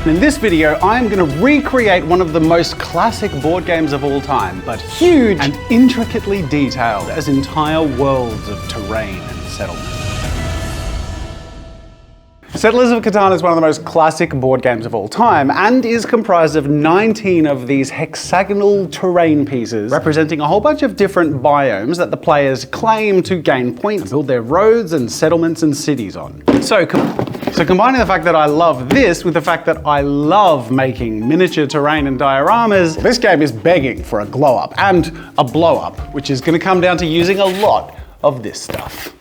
And in this video, I'm going to recreate one of the most classic board games of all time, but huge and intricately detailed as entire worlds of terrain and settlement. Settlers of Catan is one of the most classic board games of all time and is comprised of 19 of these hexagonal terrain pieces representing a whole bunch of different biomes that the players claim to gain points and build their roads and settlements and cities on. So combining the fact that I love this with the fact that I love making miniature terrain and dioramas, this game is begging for a glow up and a blow up, which is going to come down to using a lot of this stuff.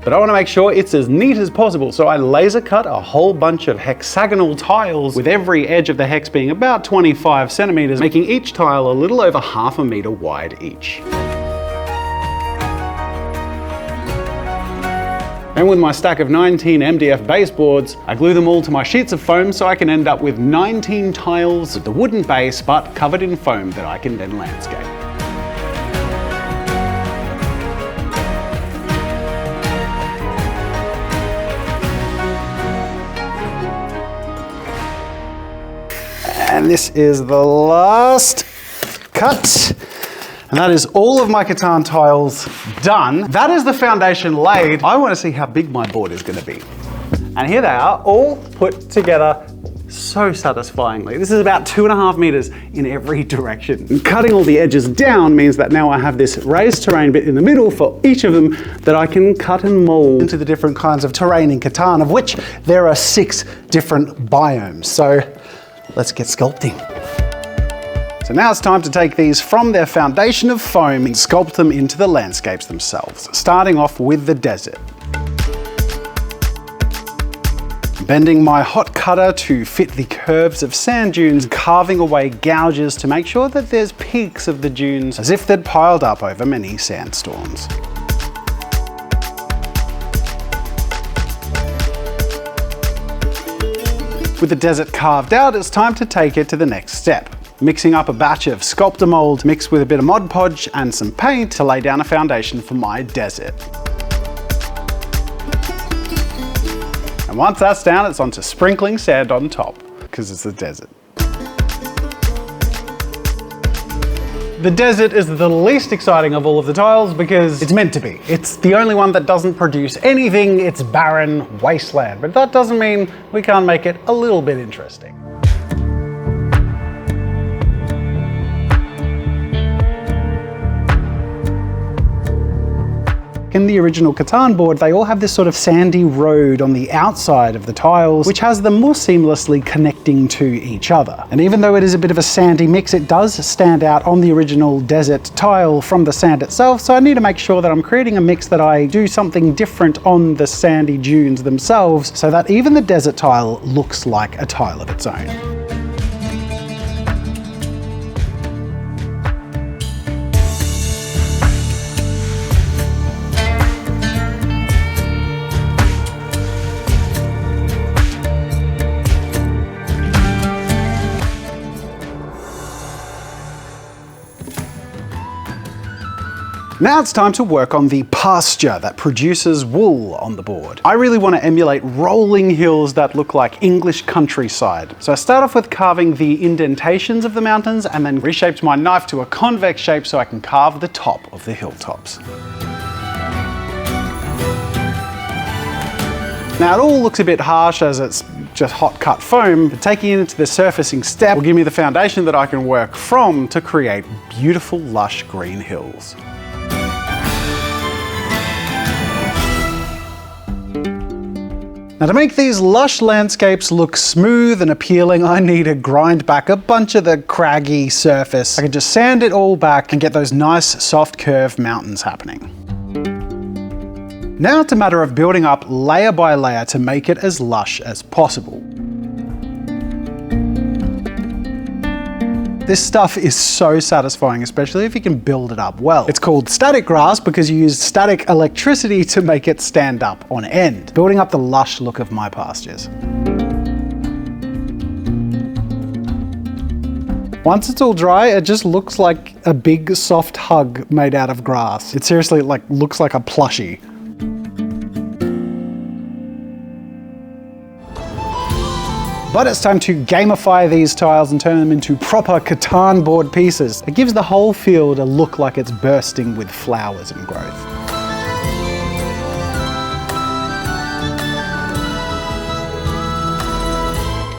But I want to make sure it's as neat as possible, so I laser cut a whole bunch of hexagonal tiles with every edge of the hex being about 25 centimeters, making each tile a little over half a meter wide each. And with my stack of 19 MDF baseboards, I glue them all to my sheets of foam so I can end up with 19 tiles with the wooden base but covered in foam that I can then landscape. And this is the last cut. And that is all of my Catan tiles done. That is the foundation laid. I want to see how big my board is going to be. And here they are, all put together so satisfyingly. This is about 2.5 meters in every direction. And cutting all the edges down means that now I have this raised terrain bit in the middle for each of them that I can cut and mold into the different kinds of terrain in Catan, of which there are 6 different biomes. So let's get sculpting. So now it's time to take these from their foundation of foam and sculpt them into the landscapes themselves, starting off with the desert. Bending my hot cutter to fit the curves of sand dunes, carving away gouges to make sure that there's peaks of the dunes as if they'd piled up over many sandstorms. With the desert carved out, it's time to take it to the next step. Mixing up a batch of sculptor mold mixed with a bit of Mod Podge and some paint to lay down a foundation for my desert. And once that's down, it's on to sprinkling sand on top, because it's the desert. The desert is the least exciting of all of the tiles because it's meant to be. It's the only one that doesn't produce anything. It's barren wasteland, but that doesn't mean we can't make it a little bit interesting. In the original Catan board, they all have this sort of sandy road on the outside of the tiles, which has them more seamlessly connecting to each other. And even though it is a bit of a sandy mix, it does stand out on the original desert tile from the sand itself, so I need to make sure that I'm creating a mix that I do something different on the sandy dunes themselves, so that even the desert tile looks like a tile of its own. Now it's time to work on the pasture that produces wool on the board. I really want to emulate rolling hills that look like English countryside. So I start off with carving the indentations of the mountains and then reshaped my knife to a convex shape so I can carve the top of the hilltops. Now it all looks a bit harsh as it's just hot cut foam, but taking it into the surfacing step will give me the foundation that I can work from to create beautiful lush green hills. Now to make these lush landscapes look smooth and appealing, I need to grind back a bunch of the craggy surface. I can just sand it all back and get those nice soft curved mountains happening. Now it's a matter of building up layer by layer to make it as lush as possible. This stuff is so satisfying, especially if you can build it up well. It's called static grass because you use static electricity to make it stand up on end, building up the lush look of my pastures. Once it's all dry, it just looks like a big soft hug made out of grass. It seriously looks like a plushie. But it's time to gamify these tiles and turn them into proper Catan board pieces. It gives the whole field a look like it's bursting with flowers and growth.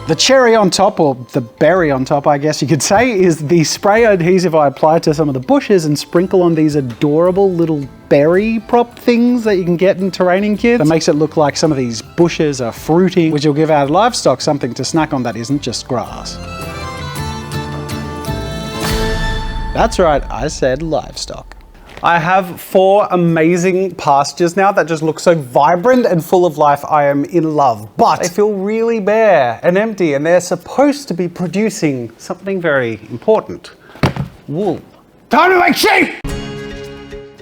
The cherry on top, or the berry on top, I guess you could say, is the spray adhesive I apply to some of the bushes and sprinkle on these adorable little berry prop things that you can get in terraining kits. That makes it look like some of these bushes are fruiting, which will give our livestock something to snack on that isn't just grass. That's right, I said livestock. I have 4 amazing pastures now that just look so vibrant and full of life. I am in love, but they feel really bare and empty, and they're supposed to be producing something very important: wool. Time to make sheep!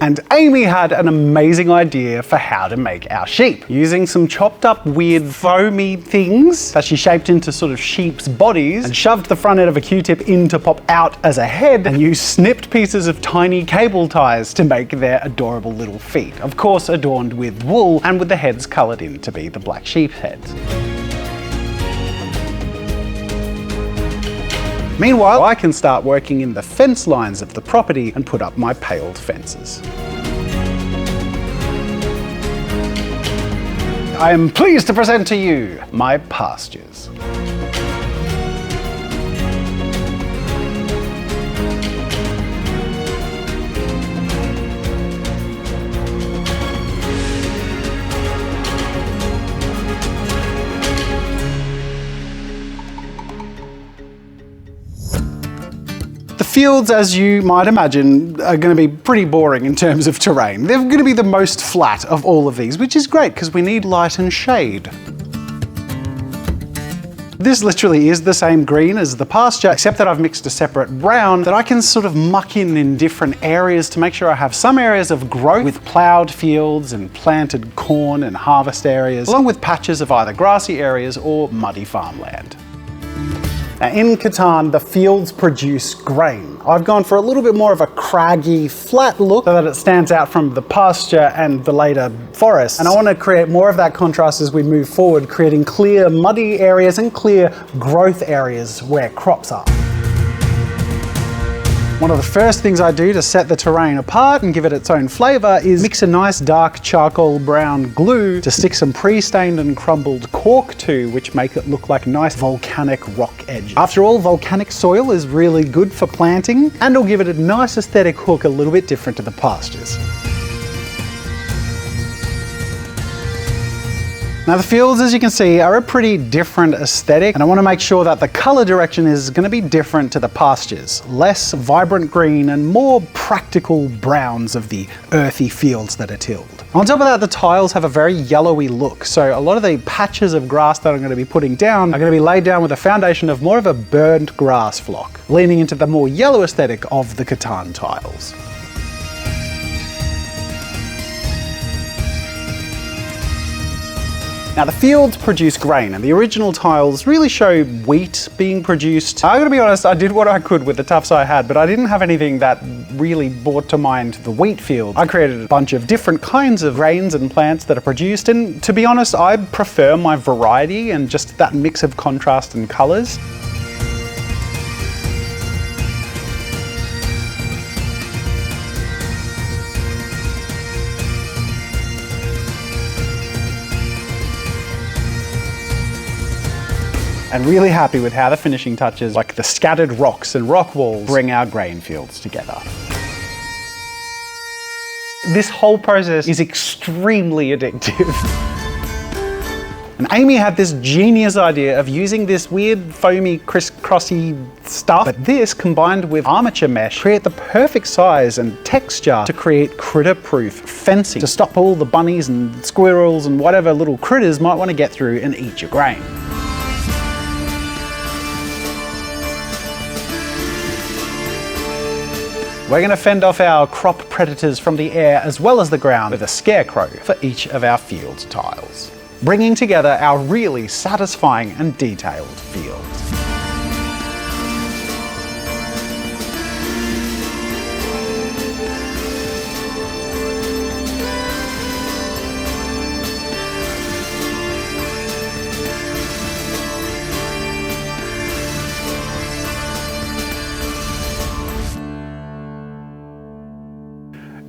And Amy had an amazing idea for how to make our sheep. Using some chopped up weird foamy things that she shaped into sort of sheep's bodies and shoved the front end of a Q-tip in to pop out as a head, and used snipped pieces of tiny cable ties to make their adorable little feet. Of course adorned with wool and with the heads coloured in to be the black sheep heads. Meanwhile, I can start working in the fence lines of the property and put up my paled fences. I am pleased to present to you my pastures. The fields, as you might imagine, are going to be pretty boring in terms of terrain. They're going to be the most flat of all of these, which is great because we need light and shade. This literally is the same green as the pasture, except that I've mixed a separate brown that I can sort of muck in different areas to make sure I have some areas of growth with ploughed fields and planted corn and harvest areas, along with patches of either grassy areas or muddy farmland. Now in Catan, the fields produce grain. I've gone for a little bit more of a craggy, flat look so that it stands out from the pasture and the later forest. And I want to create more of that contrast as we move forward, creating clear muddy areas and clear growth areas where crops are. One of the first things I do to set the terrain apart and give it its own flavour is mix a nice dark charcoal brown glue to stick some pre-stained and crumbled cork to, which make it look like nice volcanic rock edges. After all, volcanic soil is really good for planting, and it'll give it a nice aesthetic hook, a little bit different to the pastures. Now the fields, as you can see, are a pretty different aesthetic, and I want to make sure that the colour direction is going to be different to the pastures. Less vibrant green and more practical browns of the earthy fields that are tilled. On top of that, the tiles have a very yellowy look, so a lot of the patches of grass that I'm going to be putting down are going to be laid down with a foundation of more of a burnt grass flock, leaning into the more yellow aesthetic of the Catan tiles. Now the fields produce grain, and the original tiles really show wheat being produced. I'm gonna be honest, I did what I could with the tufts I had, but I didn't have anything that really brought to mind the wheat field. I created a bunch of different kinds of grains and plants that are produced, and to be honest, I prefer my variety and just that mix of contrast and colours. And really happy with how the finishing touches, like the scattered rocks and rock walls, bring our grain fields together. This whole process is extremely addictive. And Amy had this genius idea of using this weird foamy crisscrossy stuff, but this combined with armature mesh create the perfect size and texture to create critter-proof fencing to stop all the bunnies and squirrels and whatever little critters might want to get through and eat your grain. We're going to fend off our crop predators from the air as well as the ground with a scarecrow for each of our field tiles, bringing together our really satisfying and detailed fields.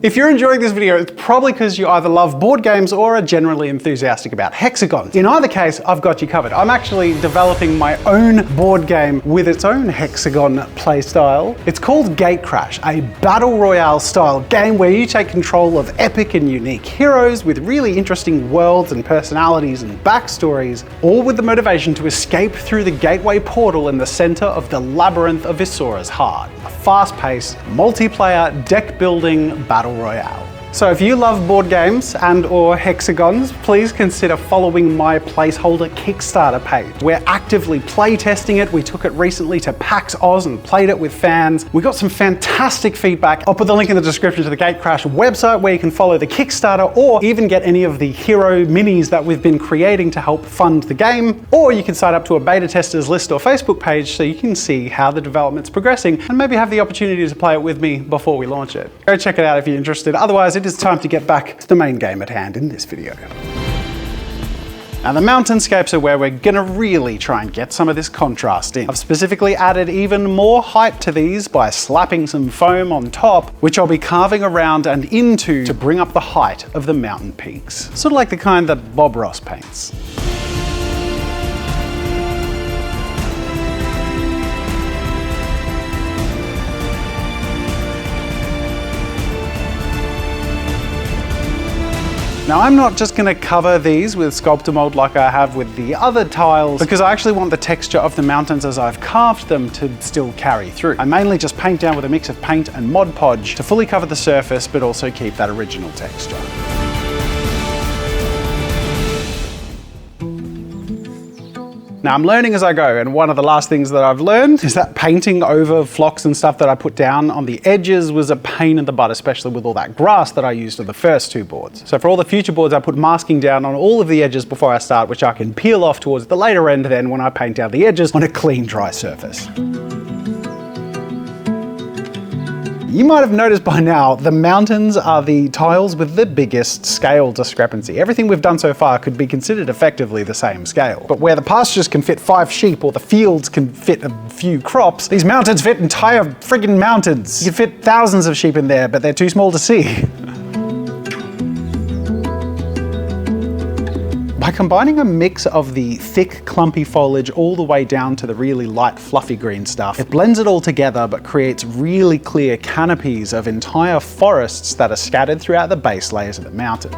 If you're enjoying this video, it's probably because you either love board games or are generally enthusiastic about hexagons. In either case, I've got you covered. I'm actually developing my own board game with its own hexagon playstyle. It's called Gate Crash, a battle royale style game where you take control of epic and unique heroes with really interesting worlds and personalities and backstories, all with the motivation to escape through the gateway portal in the center of the labyrinth of Issora's heart. A fast-paced, multiplayer, deck-building battle royale. So if you love board games and or hexagons, please consider following my placeholder Kickstarter page. We're actively playtesting it. We took it recently to PAX Oz and played it with fans. We got some fantastic feedback. I'll put the link in the description to the Gate Crash website where you can follow the Kickstarter or even get any of the hero minis that we've been creating to help fund the game. Or you can sign up to a beta testers list or Facebook page so you can see how the development's progressing and maybe have the opportunity to play it with me before we launch it. Go check it out if you're interested. Otherwise, it is time to get back to the main game at hand in this video. Now the mountainscapes are where we're gonna really try and get some of this contrast in. I've specifically added even more height to these by slapping some foam on top, which I'll be carving around and into to bring up the height of the mountain peaks. Sort of like the kind that Bob Ross paints. Now I'm not just going to cover these with sculptor mold like I have with the other tiles, because I actually want the texture of the mountains as I've carved them to still carry through. I mainly just paint down with a mix of paint and Mod Podge to fully cover the surface but also keep that original texture. Now I'm learning as I go, and one of the last things that I've learned is that painting over flocks and stuff that I put down on the edges was a pain in the butt, especially with all that grass that I used on the first two boards. So for all the future boards, I put masking down on all of the edges before I start, which I can peel off towards the later end then when I paint down the edges on a clean, dry surface. You might have noticed by now, the mountains are the tiles with the biggest scale discrepancy. Everything we've done so far could be considered effectively the same scale. But where the pastures can fit 5 sheep or the fields can fit a few crops, these mountains fit entire friggin' mountains. You can fit thousands of sheep in there, but they're too small to see. By combining a mix of the thick, clumpy foliage all the way down to the really light, fluffy green stuff, it blends it all together but creates really clear canopies of entire forests that are scattered throughout the base layers of the mountain.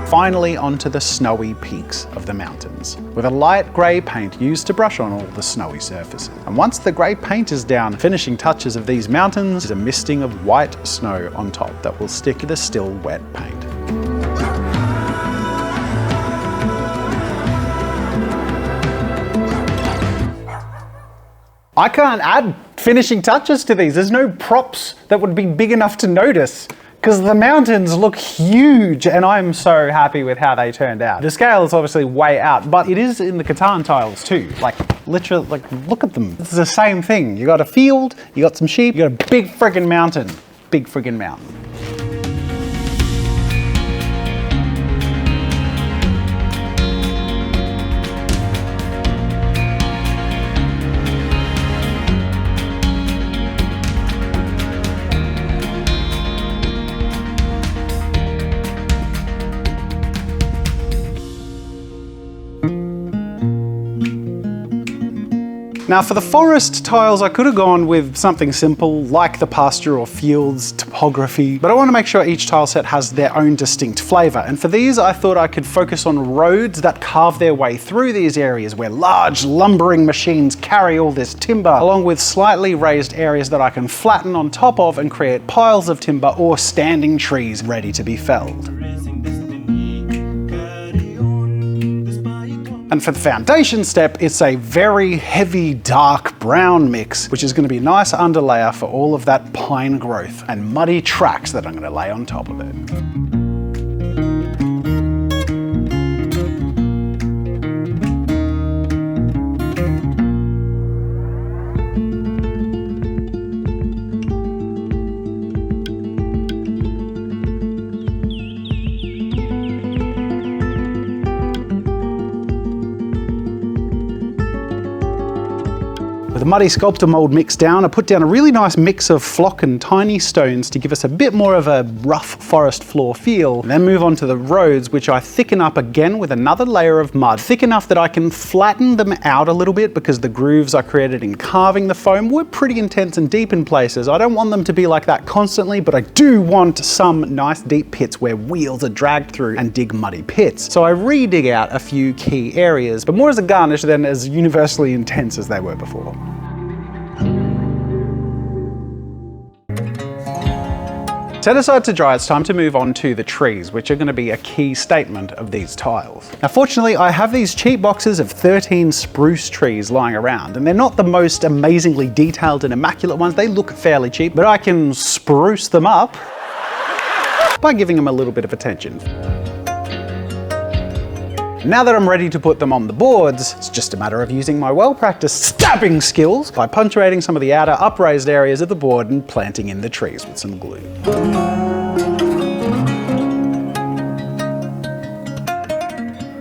Finally onto the snowy peaks of the mountains, with a light grey paint used to brush on all the snowy surfaces. And once the grey paint is down, finishing touches of these mountains is a misting of white snow on top that will stick to the still wet paint. I can't add finishing touches to these. There's no props that would be big enough to notice, because the mountains look huge and I'm so happy with how they turned out. The scale is obviously way out, but it is in the Catan tiles too. Like literally, like look at them. It's the same thing. You got a field, you got some sheep, you got a big friggin' mountain. Big friggin' mountain. Now for the forest tiles, I could have gone with something simple like the pasture or fields topography, but I want to make sure each tile set has their own distinct flavor. And for these, I thought I could focus on roads that carve their way through these areas where large lumbering machines carry all this timber, along with slightly raised areas that I can flatten on top of and create piles of timber or standing trees ready to be felled. And for the foundation step, it's a very heavy dark brown mix, which is going to be a nice underlayer for all of that pine growth and muddy tracks that I'm going to lay on top of it. muddy sculptor mold mix down, I put down a really nice mix of flock and tiny stones to give us a bit more of a rough forest floor feel. And then move on to the roads, which I thicken up again with another layer of mud, thick enough that I can flatten them out a little bit because the grooves I created in carving the foam were pretty intense and deep in places. I don't want them to be like that constantly, but I do want some nice deep pits where wheels are dragged through and dig muddy pits. So I re-dig out a few key areas, but more as a garnish than as universally intense as they were before. Set aside to dry, it's time to move on to the trees, which are going to be a key statement of these tiles. Now fortunately, I have these cheap boxes of 13 spruce trees lying around, and they're not the most amazingly detailed and immaculate ones. They look fairly cheap, but I can spruce them up by giving them a little bit of attention. Now that I'm ready to put them on the boards, it's just a matter of using my well-practiced stabbing skills by punctuating some of the outer upraised areas of the board and planting in the trees with some glue.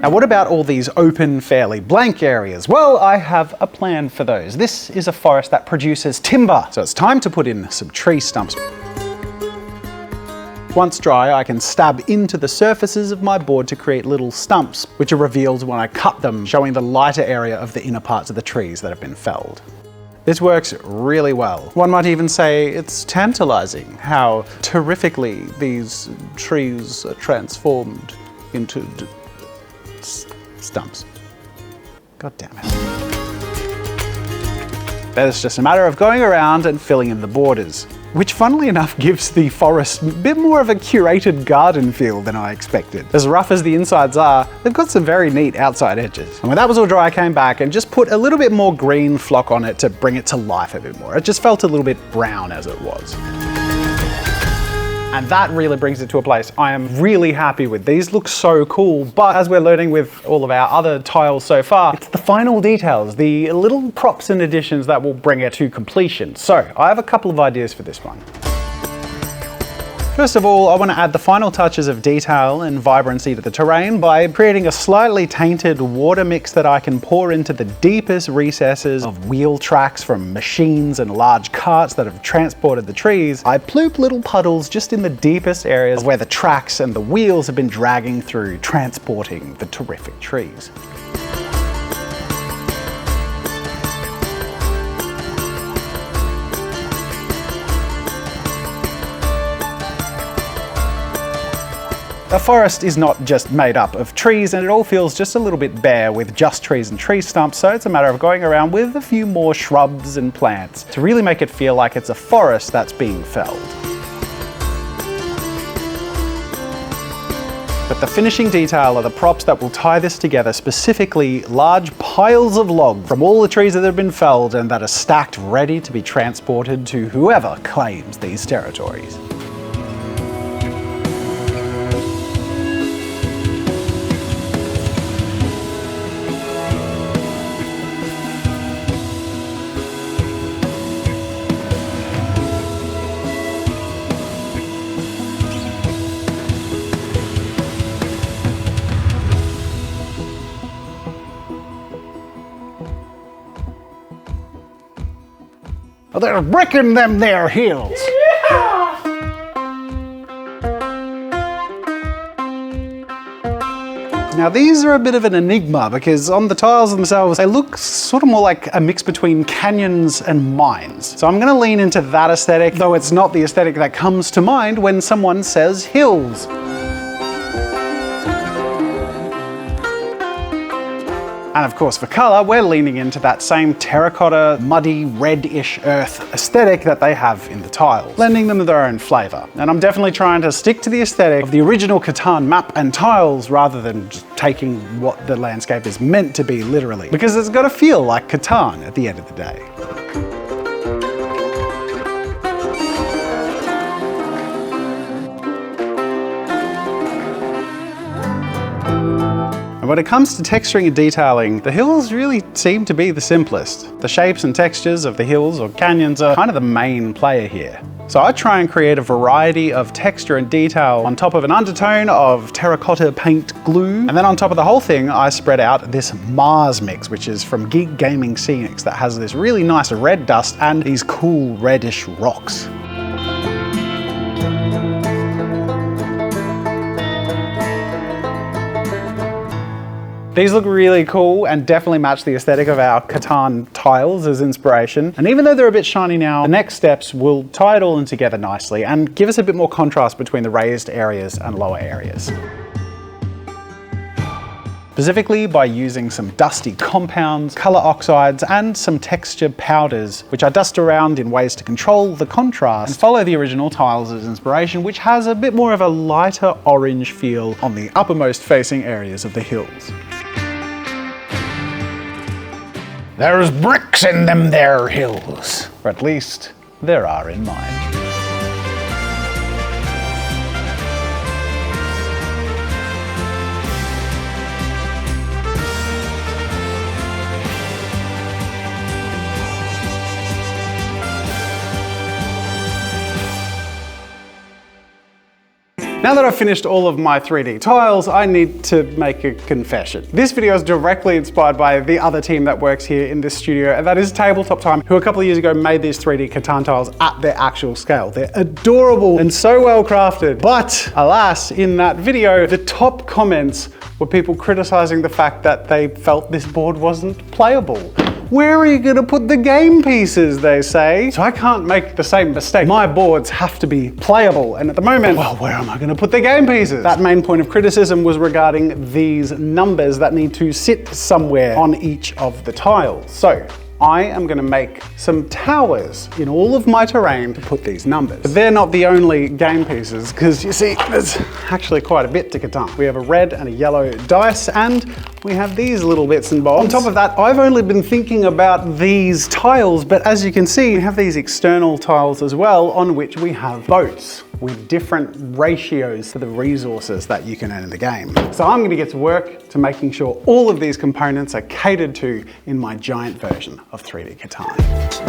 Now what about all these open, fairly blank areas? Well, I have a plan for those. This is a forest that produces timber, so it's time to put in some tree stumps. Once dry, I can stab into the surfaces of my board to create little stumps, which are revealed when I cut them, showing the lighter area of the inner parts of the trees that have been felled. This works really well. One might even say it's tantalizing how terrifically these trees are transformed into stumps. God damn it. Then it's just a matter of going around and filling in the borders, which funnily enough gives the forest a bit more of a curated garden feel than I expected. As rough as the insides are, they've got some very neat outside edges. And when that was all dry, I came back and just put a little bit more green flock on it to bring it to life a bit more. It just felt a little bit brown as it was. And that really brings it to a place I am really happy with. These look so cool, but as we're learning with all of our other tiles so far, it's the final details, the little props and additions that will bring it to completion. So I have a couple of ideas for this one. First of all, I want to add the final touches of detail and vibrancy to the terrain by creating a slightly tainted water mix that I can pour into the deepest recesses of wheel tracks from machines and large carts that have transported the trees. I ploop little puddles just in the deepest areas where the tracks and the wheels have been dragging through, transporting the terrific trees. A forest is not just made up of trees, and it all feels just a little bit bare with just trees and tree stumps, so it's a matter of going around with a few more shrubs and plants to really make it feel like it's a forest that's being felled. But the finishing detail are the props that will tie this together, specifically large piles of log from all the trees that have been felled and that are stacked ready to be transported to whoever claims these territories. They're bricking them there hills. Yeah! Now these are a bit of an enigma because on the tiles themselves, they look sort of more like a mix between canyons and mines. So I'm gonna lean into that aesthetic, though it's not the aesthetic that comes to mind when someone says hills. And of course for colour, we're leaning into that same terracotta, muddy, reddish earth aesthetic that they have in the tiles, lending them their own flavour. And I'm definitely trying to stick to the aesthetic of the original Catan map and tiles rather than just taking what the landscape is meant to be literally, because it's got to feel like Catan at the end of the day. And when it comes to texturing and detailing, the hills really seem to be the simplest. The shapes and textures of the hills or canyons are kind of the main player here. So I try and create a variety of texture and detail on top of an undertone of terracotta paint glue. And then on top of the whole thing, I spread out this Mars mix, which is from Geek Gaming Scenics, that has this really nice red dust and these cool reddish rocks. These look really cool and definitely match the aesthetic of our Catan tiles as inspiration. And even though they're a bit shiny now, the next steps will tie it all in together nicely and give us a bit more contrast between the raised areas and lower areas. Specifically by using some dusty compounds, color oxides, and some texture powders, which I dust around in ways to control the contrast and follow the original tiles as inspiration, which has a bit more of a lighter orange feel on the uppermost facing areas of the hills. There's bricks in them there hills, or at least there are in mine. Now that I've finished all of my 3D tiles, I need to make a confession. This video is directly inspired by the other team that works here in this studio, and that is Tabletop Time, who a couple of years ago made these 3D Catan tiles at their actual scale. They're adorable and so well crafted, but alas, in that video, the top comments were people criticizing the fact that they felt this board wasn't playable. Where are you gonna put the game pieces, they say? So I can't make the same mistake. My boards have to be playable, and at the moment, well, where am I gonna put the game pieces? That main point of criticism was regarding these numbers that need to sit somewhere on each of the tiles. So I am going to make some towers in all of my terrain to put these numbers. But they're not the only game pieces, because you see, there's actually quite a bit to Catan. We have a red and a yellow dice, and we have these little bits and bobs. On top of that, I've only been thinking about these tiles, but as you can see, we have these external tiles as well, on which we have boats with different ratios to the resources that you can earn in the game. So I'm going to get to work to making sure all of these components are catered to in my giant version of 3D Catan.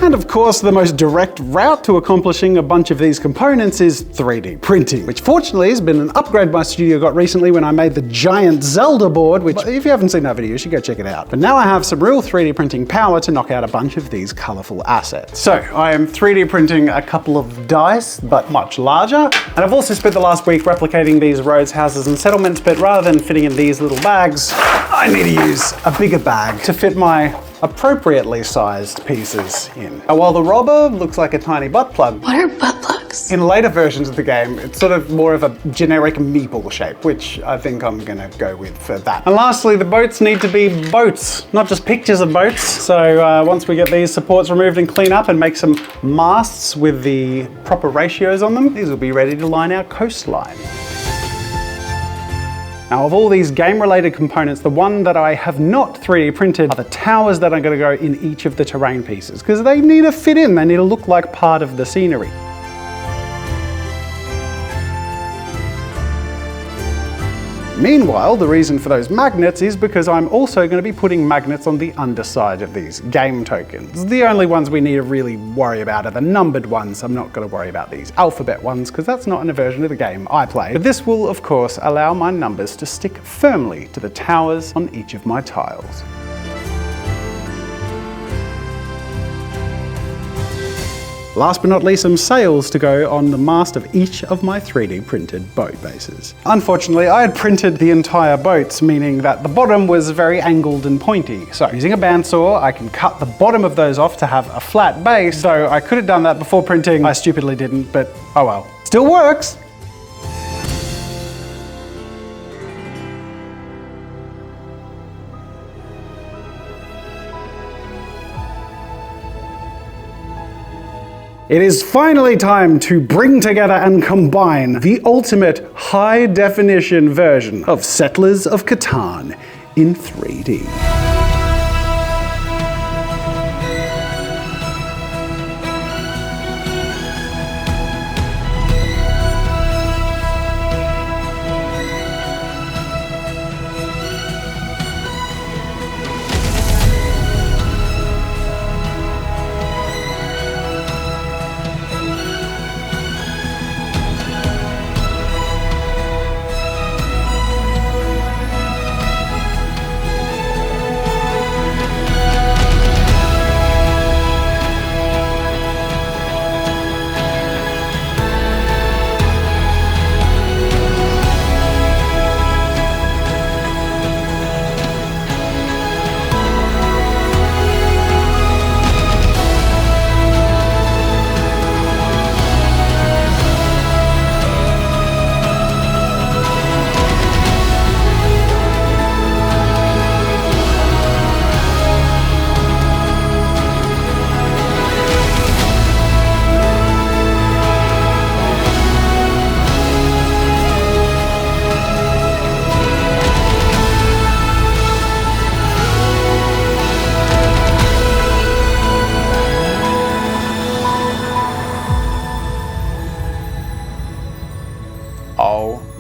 And of course, the most direct route to accomplishing a bunch of these components is 3D printing, which fortunately has been an upgrade my studio got recently when I made the giant Zelda board, which if you haven't seen that video, you should go check it out. But now I have some real 3D printing power to knock out a bunch of these colorful assets. So I am 3D printing a couple of dice, but much larger. And I've also spent the last week replicating these roads, houses, and settlements, but rather than fitting in these little bags, I need to use a bigger bag to fit my appropriately sized pieces in. And while the robber looks like a tiny butt plug, what are butt plugs? In later versions of the game, it's sort of more of a generic meeple shape, which I think I'm gonna go with for that. And lastly, the boats need to be boats, not just pictures of boats. So once we get these supports removed and clean up and make some masts with the proper ratios on them, these will be ready to line our coastline. Now, of all these game-related components, the one that I have not 3D printed are the towers that are going to go in each of the terrain pieces, because they need to fit in, they need to look like part of the scenery. Meanwhile, the reason for those magnets is because I'm also going to be putting magnets on the underside of these game tokens. The only ones we need to really worry about are the numbered ones. I'm not going to worry about these alphabet ones because that's not a version of the game I play. But this will, of course, allow my numbers to stick firmly to the towers on each of my tiles. Last but not least, some sails to go on the mast of each of my 3D printed boat bases. Unfortunately, I had printed the entire boats, meaning that the bottom was very angled and pointy. So using a bandsaw, I can cut the bottom of those off to have a flat base. So I could have done that before printing. I stupidly didn't, but oh well. Still works. It is finally time to bring together and combine the ultimate high-definition version of Settlers of Catan in 3D.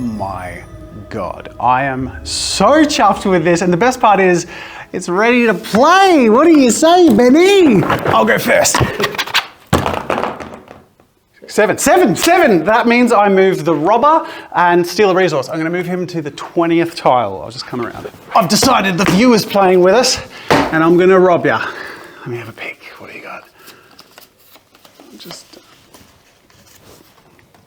my God. I am so chuffed with this, and the best part is, it's ready to play. What do you say, Benny? I'll go first. 7. That means I move the robber and steal a resource. I'm gonna move him to the 20th tile. I'll just come around it. I've decided the viewer's playing with us, and I'm gonna rob ya. Let me have a peek. What do you got?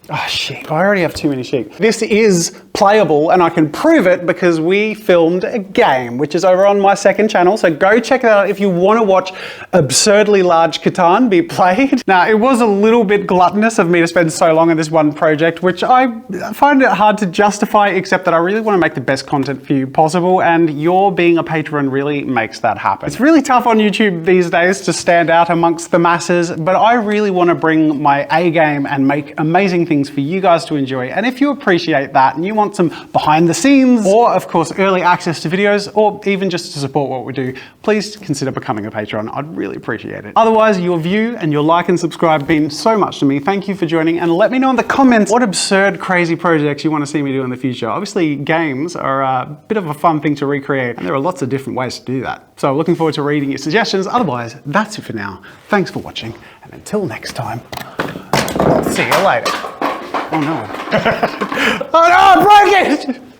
Oh, sheep. I already have too many sheep. This is playable, and I can prove it because we filmed a game, which is over on my second channel. So go check that out if you want to watch absurdly large Catan be played. Now, it was a little bit gluttonous of me to spend so long on this one project, which I find it hard to justify, except that I really want to make the best content for you possible, and your being a patron really makes that happen. It's really tough on YouTube these days to stand out amongst the masses, but I really want to bring my A game and make amazing things for you guys to enjoy. And if you appreciate that and you want some behind the scenes, or of course early access to videos, or even just to support what we do, please consider becoming a patron. I'd really appreciate it. Otherwise, your view and your like and subscribe mean so much to me. Thank you for joining, and let me know in the comments what absurd, crazy projects you want to see me do in the future. Obviously, games are a bit of a fun thing to recreate, and there are lots of different ways to do that. So looking forward to reading your suggestions. Otherwise, that's it for now. Thanks for watching, and until next time, I'll see you later. Oh no. Oh no, I broke it!